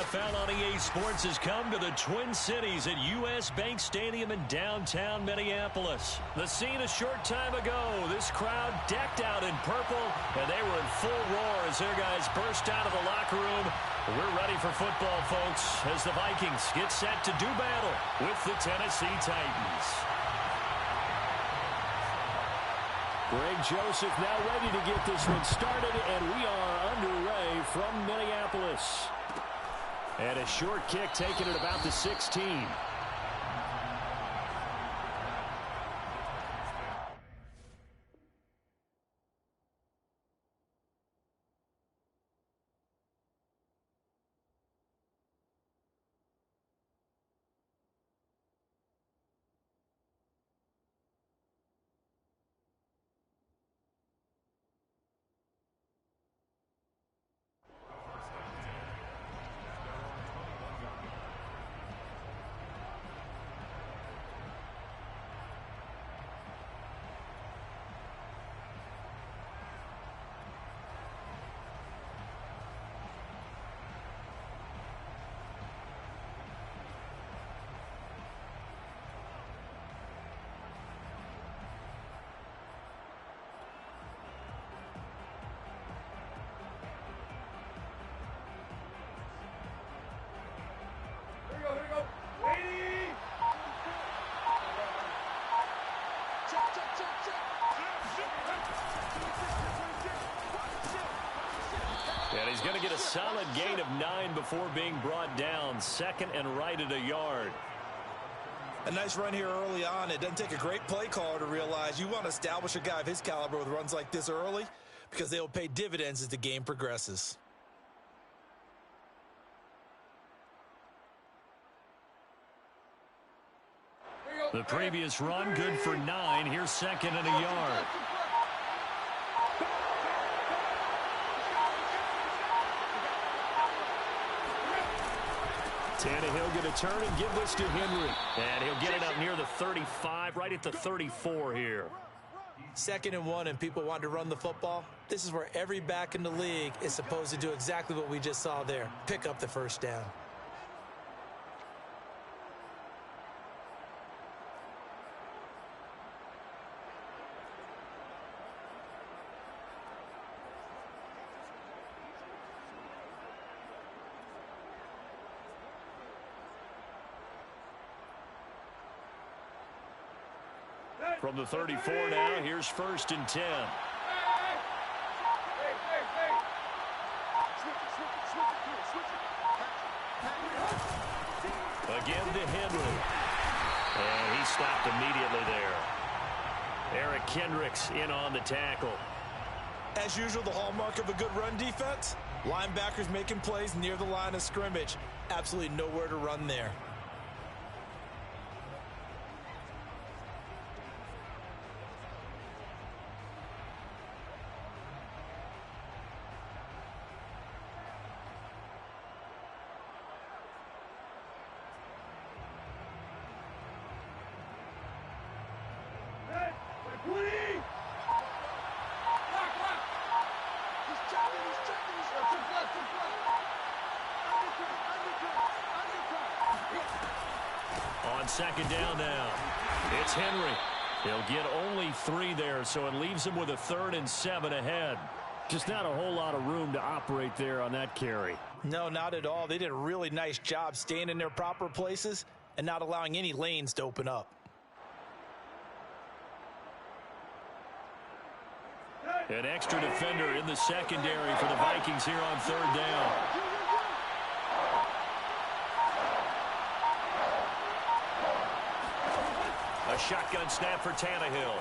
NFL on EA Sports has come to the Twin Cities at U.S. Bank Stadium in downtown Minneapolis. The scene a short time ago. This crowd decked out in purple, and they were in full roar as their guys burst out of the locker room. We're ready for football, folks, as the Vikings get set to do battle with the Tennessee Titans. Greg Joseph now ready to get this one started, and we are underway from Minneapolis. And a short kick taken at about the 16. And he's going to get a solid gain of 9 before being brought down. Second and right at a yard. A nice run here early on. It doesn't take a great play caller to realize you want to establish a guy of his caliber with runs like this early, because they will pay dividends as the game progresses. The previous run good for 9. Here's second and a yard. Tannehill going to turn and give this to Henry. And he'll get it up near the 35, right at the 34 here. 2nd and 1, and people want to run the football. This is where every back in the league is supposed to do exactly what we just saw there. Pick up the first down. From the 34 now, here's 1st and 10. Again to Henry. And he stopped immediately there. Eric Kendricks in on the tackle. As usual, the hallmark of a good run defense, linebackers making plays near the line of scrimmage. Absolutely nowhere to run there. On second down now, it's Henry. He'll get only 3 there, so it leaves him with a 3rd and 7 ahead. Just not a whole lot of room to operate there on that carry. No, not at all. They did a really nice job staying in their proper places and not allowing any lanes to open up. An extra defender in the secondary for the Vikings here on 3rd down. A shotgun snap for Tannehill.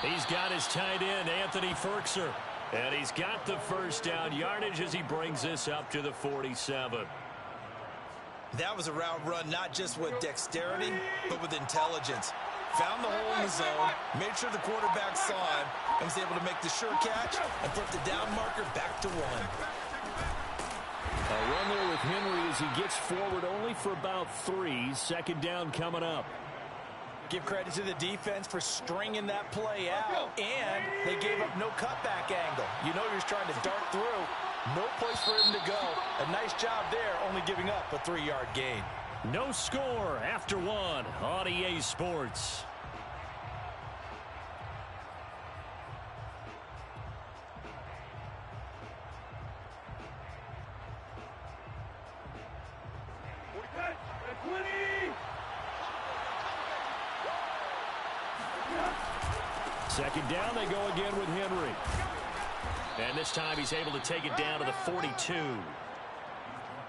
He's got his tight end, Anthony Firkser. And he's got the first down yardage as he brings this up to the 47. That was a route run not just with dexterity, but with intelligence. Found the hole in the zone, made sure the quarterback saw him, and was able to make the sure catch and put the down marker back to 1. A run there with Henry as he gets forward only for about 3. Second down coming up. Give credit to the defense for stringing that play out, and they gave up no cutback angle. You know you're trying to dart through. No place for him to go. A nice job there, only giving up a 3-yard gain. No score after one on EA Sports. Second down, they go again with Henry. And this time he's able to take it down to the 42.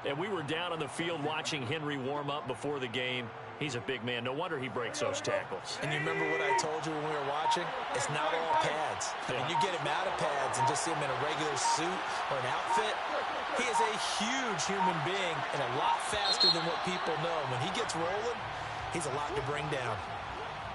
And we were down on the field watching Henry warm up before the game. He's a big man. No wonder he breaks those tackles. And you remember what I told you when we were watching? It's not all pads. I mean, you get him out of pads and just see him in a regular suit or an outfit. He is a huge human being and a lot faster than what people know. When he gets rolling, he's a lot to bring down.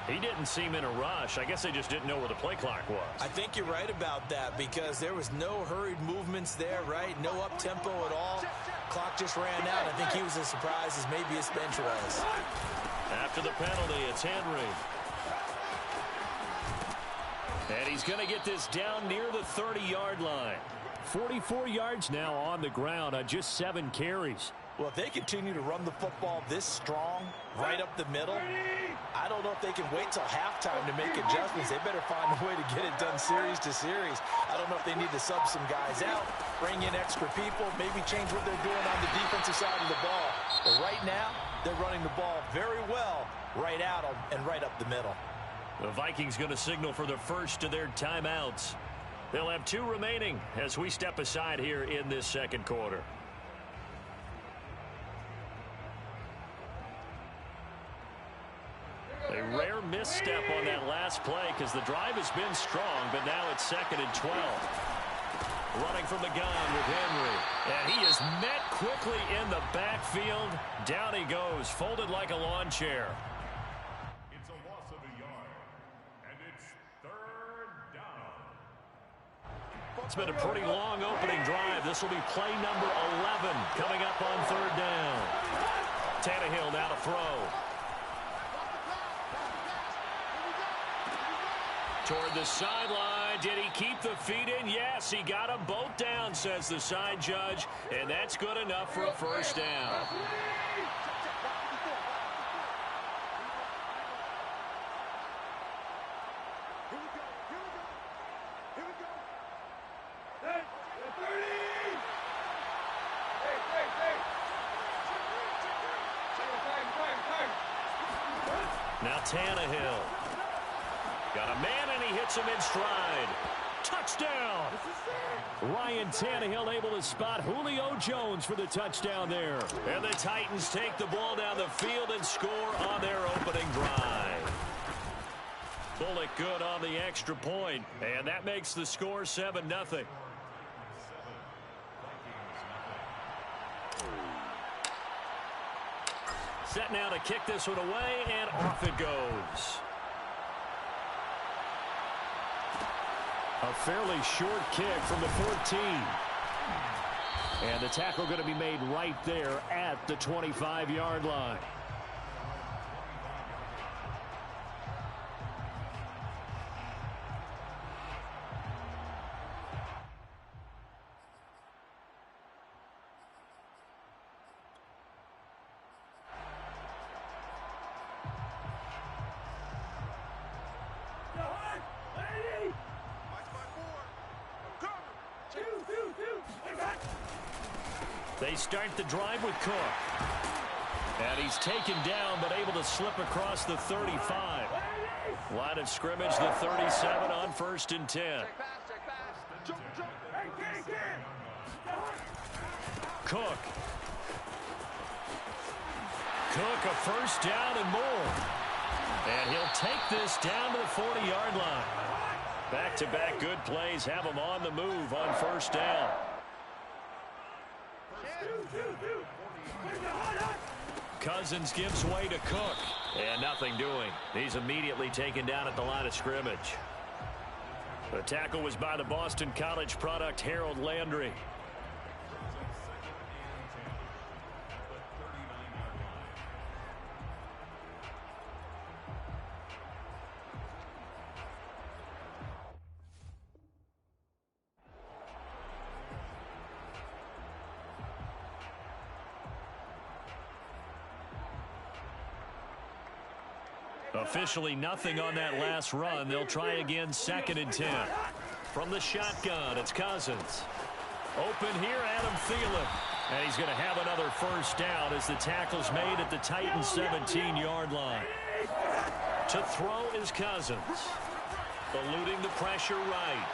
He didn't seem in a rush. I guess they just didn't know where the play clock was. I think you're right about that because there was no hurried movements there, right? No up-tempo at all. Clock just ran out. I think he was as surprised as maybe his bench was. After the penalty, it's Henry. And he's going to get this down near the 30-yard line. 44 yards now on the ground on just 7 carries. Well, if they continue to run the football this strong, right up the middle, I don't know if they can wait till halftime to make adjustments. They better find a way to get it done series to series. I don't know if they need to sub some guys out, bring in extra people, maybe change what they're doing on the defensive side of the ball. But right now, they're running the ball very well right at them and right up the middle. The Vikings going to signal for the first of their timeouts. They'll have 2 remaining as we step aside here in this second quarter. A rare misstep on that last play because the drive has been strong, but now it's 2nd and 12. Running from the gun with Henry. And he is met quickly in the backfield. Down he goes, folded like a lawn chair. It's a loss of a yard, and it's 3rd down. It's been a pretty long opening drive. This will be play number 11 coming up on 3rd down. Tannehill now to throw. Toward the sideline. Did he keep the feet in? Yes, he got them both down, says the side judge. And that's good enough for a first down. Now Tannehill. Got a man, and he hits him in stride. Touchdown! Ryan Tannehill able to spot Julio Jones for the touchdown there. And the Titans take the ball down the field and score on their opening drive. Bullock good on the extra point, and that makes the score 7-0. Set now to kick this one away, and off it goes. A fairly short kick from the 14. And the tackle going to be made right there at the 25-yard line. They start the drive with Cook. And he's taken down, but able to slip across the 35. Line of scrimmage, the 37 on 1st and 10. Cook. Cook, a first down and more. And he'll take this down to the 40-yard line. Back-to-back good plays have him on the move on 1st down. Cousins gives way to Cook. And nothing doing. He's immediately taken down at the line of scrimmage. The tackle was by the Boston College product, Harold Landry. Officially nothing on that last run. They'll try again, 2nd and 10. From the shotgun, it's Cousins. Open here, Adam Thielen. And he's going to have another first down as the tackle's made at the Titans' 17-yard line. To throw is Cousins. Eluding the pressure right.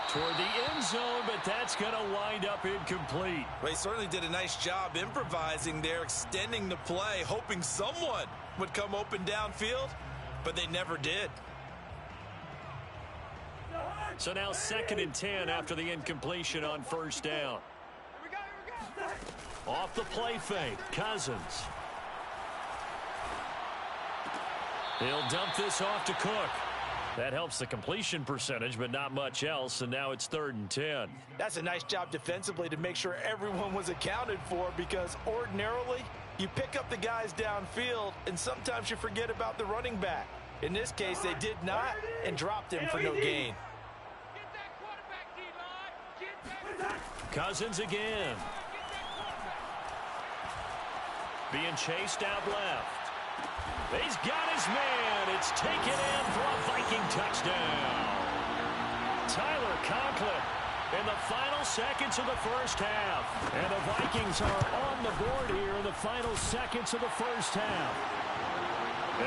Toward the end zone, but that's going to wind up incomplete. Well, he certainly did a nice job improvising there, extending the play, hoping someone would come open downfield, but they never did. So now 2nd and 10 after the incompletion on first down. Off the play fake, Cousins. He'll dump this off to Cook. That helps the completion percentage, but not much else, and now it's 3rd and 10. That's a nice job defensively to make sure everyone was accounted for, because ordinarily you pick up the guys downfield, and sometimes you forget about the running back. In this case, they did not and dropped him for no gain. Cousins again. Being chased out left. He's got his man. It's taken in for a Viking touchdown. Tyler Conklin in the final seconds of the first half. And the Vikings are on the board here in the final seconds of the first half.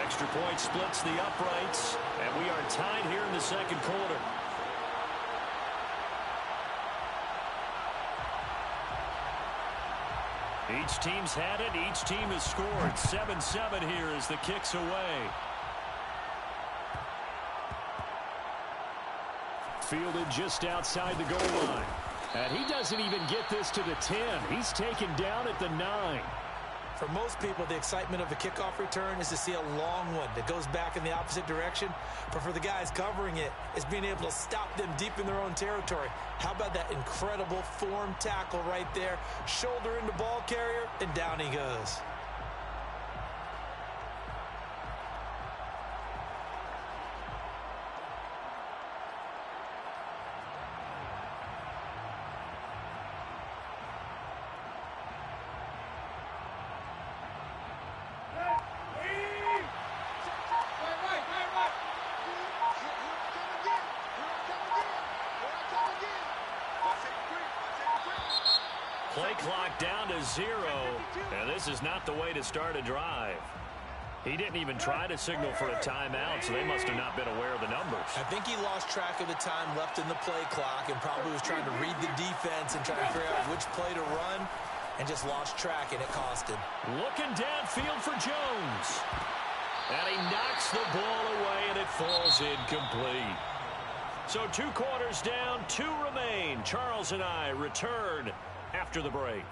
Extra point splits the uprights, and we are tied here in the second quarter. Each team's had it. Each team has scored. 7-7 here as the kick's away. Fielded just outside the goal line. And he doesn't even get this to the 10. He's taken down at the 9. For most people, the excitement of a kickoff return is to see a long one that goes back in the opposite direction. But for the guys covering it, it's being able to stop them deep in their own territory. How about that incredible form tackle right there? Shoulder into ball carrier, and down he goes. Play clock down to 0, and this is not the way to start a drive. He didn't even try to signal for a timeout, so they must have not been aware of the numbers. I think he lost track of the time left in the play clock and probably was trying to read the defense and trying to figure out which play to run, and just lost track, and it cost him. Looking downfield for Jones. And he knocks the ball away, and it falls incomplete. So 2 quarters down, 2 remain. Charles and I return after the break.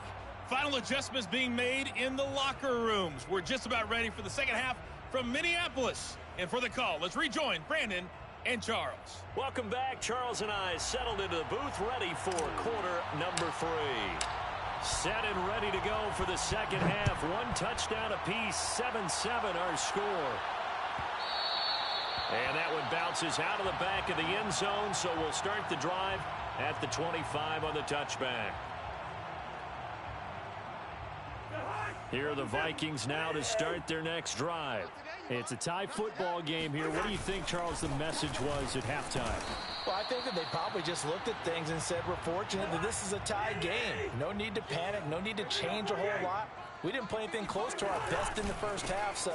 Final adjustments being made in the locker rooms. We're just about ready for the second half from Minneapolis. And for the call, let's rejoin Brandon and Charles. Welcome back. Charles and I settled into the booth, ready for quarter number 3. Set and ready to go for the second half. 1 touchdown apiece, 7-7 our score. And that one bounces out of the back of the end zone, so we'll start the drive at the 25 on the touchback. Here are the Vikings now to start their next drive. It's a tie football game here. What do you think, Charles, the message was at halftime? Well, I think that they probably just looked at things and said, we're fortunate that this is a tie game. No need to panic, no need to change a whole lot. We didn't play anything close to our best in the first half, so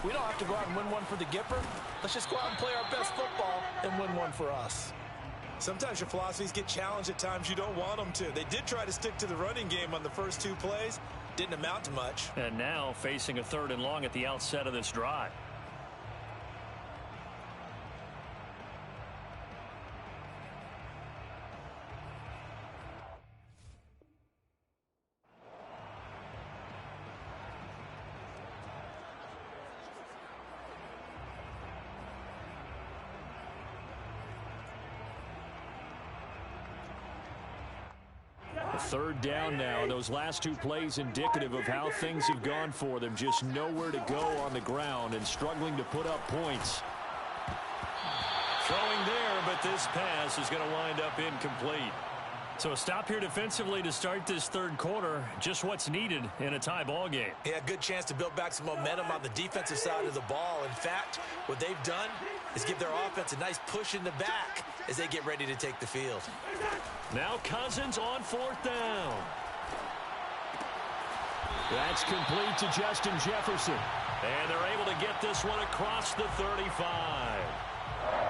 we don't have to go out and win one for the Gipper. Let's just go out and play our best football and win one for us. Sometimes your philosophies get challenged at times you don't want them to. They did try to stick to the running game on the first 2 plays. Didn't amount to much. And now facing a 3rd and long at the outset of this drive. Third down now. Those last 2 plays indicative of how things have gone for them. Just nowhere to go on the ground and struggling to put up points. Throwing there, but this pass is going to wind up incomplete. So a stop here defensively to start this third quarter. Just what's needed in a tie ball game. Yeah, good chance to build back some momentum on the defensive side of the ball. In fact, what they've done is give their offense a nice push in the back as they get ready to take the field. Now Cousins on fourth down. That's complete to Justin Jefferson. And they're able to get this one across the 35.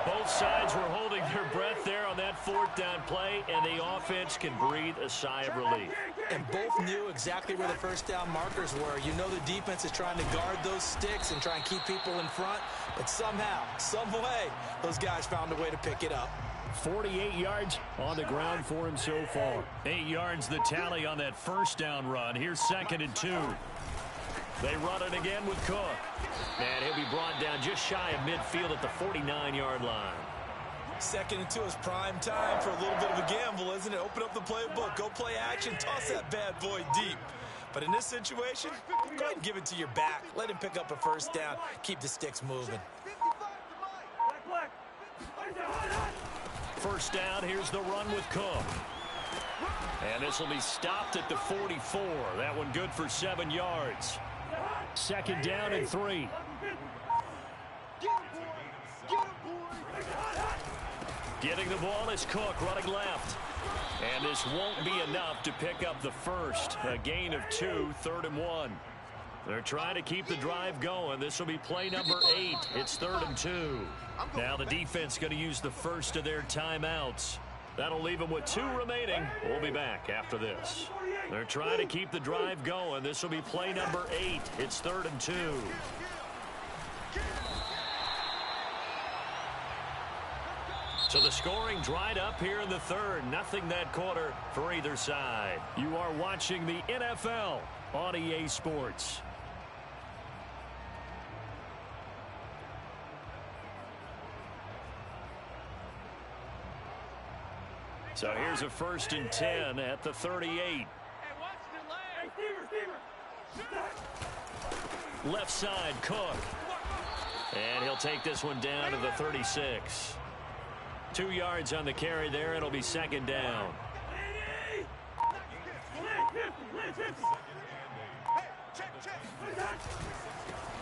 Both sides were holding their breath there on that fourth down play, and the offense can breathe a sigh of relief. And both knew exactly where the first down markers were. You know the defense is trying to guard those sticks and try and keep people in front, but somehow, some way, those guys found a way to pick it up. 48 yards on the ground for him so far. 8 yards the tally on that first down run. Here's 2nd and 2. They run it again with Cook. And he'll be brought down just shy of midfield at the 49-yard line. 2nd and 2 is prime time for a little bit of a gamble, isn't it? Open up the playbook, go play action, toss that bad boy deep. But in this situation, go ahead and give it to your back. Let him pick up a first down. Keep the sticks moving. First down, here's the run with Cook. And this will be stopped at the 44. That one good for 7 yards. 2nd down and 3. Getting the ball is Cook running left. And this won't be enough to pick up the first. A gain of 2, 3rd and 1. They're trying to keep the drive going. This will be play number 8. It's 3rd and 2. Now the defense going to use the first of their timeouts. That'll leave them with 2 remaining. We'll be back after this. They're trying to keep the drive going. This will be play number 8. It's 3rd and 2. So the scoring dried up here in the third. Nothing that quarter for either side. You are watching the NFL on EA Sports. So here's a 1st and 10 at the 38. Left side, Cook. And he'll take this one down to the 36. 2 yards on the carry there. It'll be 2nd down.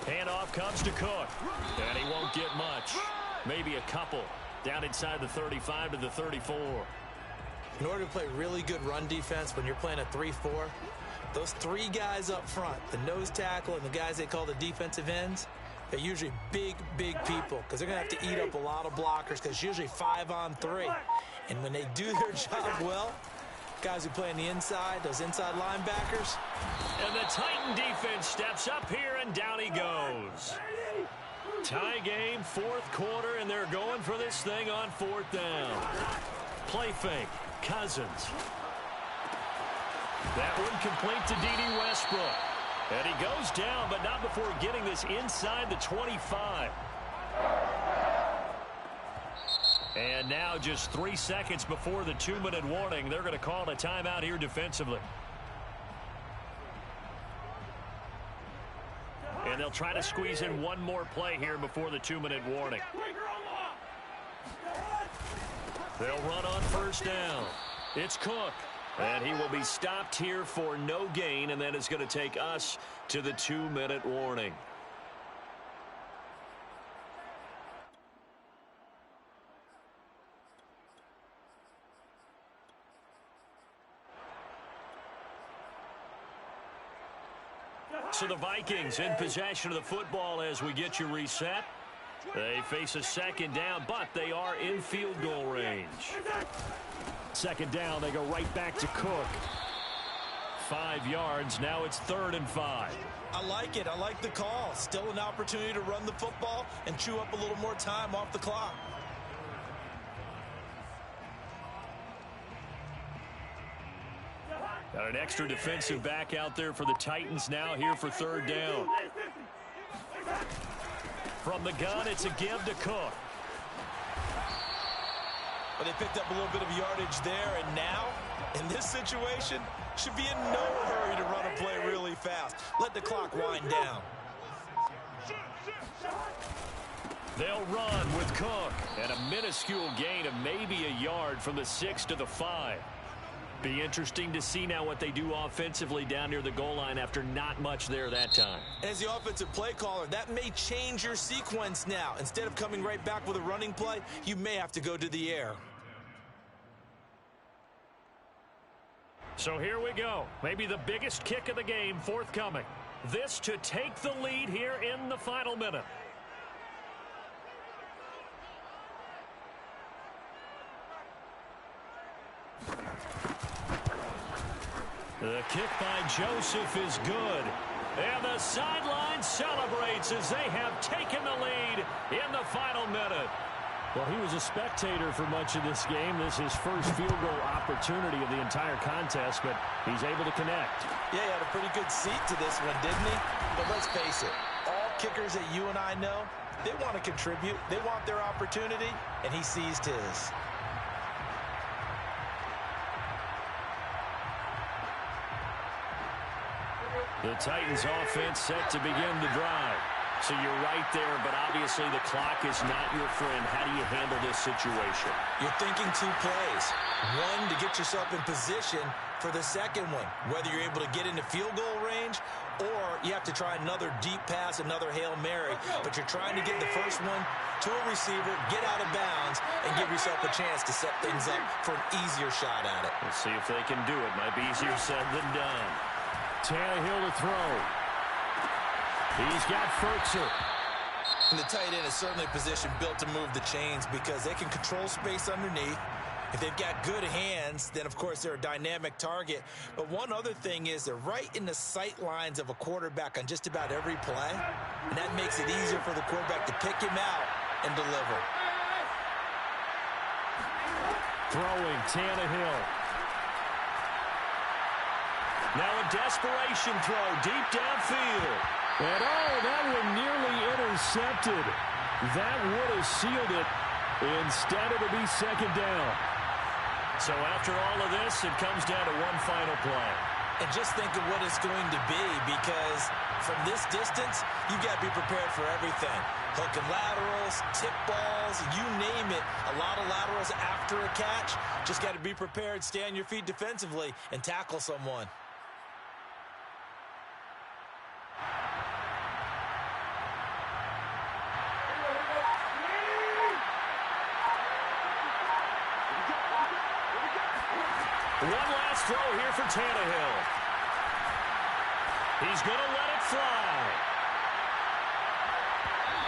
Handoff comes to Cook. And he won't get much. Maybe a couple. Down inside the 35 to the 34. In order to play really good run defense when you're playing a 3-4, those 3 guys up front, the nose tackle and the guys they call the defensive ends, they're usually big, big people because they're going to have to eat up a lot of blockers because it's usually 5-on-3. And when they do their job well, guys who play on the inside, those inside linebackers. And the Titan defense steps up here, and down he goes. Tie game, 4th quarter, and they're going for this thing on 4th down. Play fake. Cousins. That one complete to D.D. Westbrook. And he goes down, but not before getting this inside the 25. And now just 3 seconds before the 2-minute warning, they're going to call a timeout here defensively. And they'll try to squeeze in one more play here before the 2-minute warning. They'll run on 1st down. It's Cook. And he will be stopped here for no gain, and that is going to take us to the 2-minute warning. So the Vikings in possession of the football as we get you reset. They face a 2nd down, but they are in field goal range. 2nd down, they go right back to Cook. 5 yards, now it's 3rd and 5. I like it. I like the call. Still an opportunity to run the football and chew up a little more time off the clock. Got an extra defensive back out there for the Titans now here for 3rd down. From the gun, it's a give to Cook. But they picked up a little bit of yardage there, and now, in this situation, should be in no hurry to run a play really fast. Let the clock wind down. They'll run with Cook, and a minuscule gain of maybe a yard from the 6 to the 5. Be interesting to see now what they do offensively down near the goal line after not much there that time. As the offensive play caller, that may change your sequence now. Instead of coming right back with a running play, you may have to go to the air. So here we go. Maybe the biggest kick of the game forthcoming. This to take the lead here in the final minute. The kick by Joseph is good. And the sideline celebrates as they have taken the lead in the final minute. Well, he was a spectator for much of this game. This is his first field goal opportunity of the entire contest, but he's able to connect. Yeah, he had a pretty good seat to this one, didn't he? But let's face it, all kickers that you and I know, they want to contribute. They want their opportunity, and he seized his. The Titans offense set to begin the drive. So you're right there, but obviously the clock is not your friend. How do you handle this situation? You're thinking two plays. One, to get yourself in position for the second one, whether you're able to get into field goal range or you have to try another deep pass, another Hail Mary. But you're trying to get the first one to a receiver, get out of bounds, and give yourself a chance to set things up for an easier shot at it. We'll see if they can do it. Might be easier said than done. Tannehill to throw. He's got Fertzer. And the tight end is certainly a position built to move the chains because they can control space underneath. If they've got good hands, then, of course, they're a dynamic target. But one other thing is they're right in the sight lines of a quarterback on just about every play. And that makes it easier for the quarterback to pick him out and deliver. Throwing Tannehill. Now a desperation throw deep downfield. And that one nearly intercepted. That would have sealed it. Instead, it'll be second down. So after all of this, it comes down to one final play. And just think of what it's going to be, because from this distance, you've got to be prepared for everything. Hook and laterals, tip balls, you name it. A lot of laterals after a catch. Just got to be prepared, stay on your feet defensively, and tackle someone. One last throw here for Tannehill. He's going to let it fly.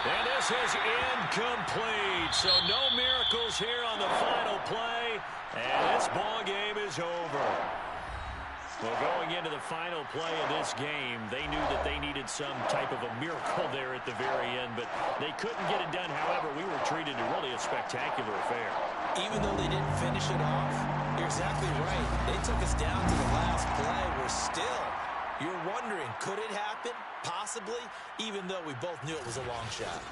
And this is incomplete. So no miracles here on the final play. And this ball game is over. Well, going into the final play of this game, they knew that they needed some type of a miracle there at the very end, but they couldn't get it done. However, we were treated to really a spectacular affair. Even though they didn't finish it off, you're exactly right. They took us down to the last play. We're still, you're wondering, could it happen? Possibly, even though we both knew it was a long shot.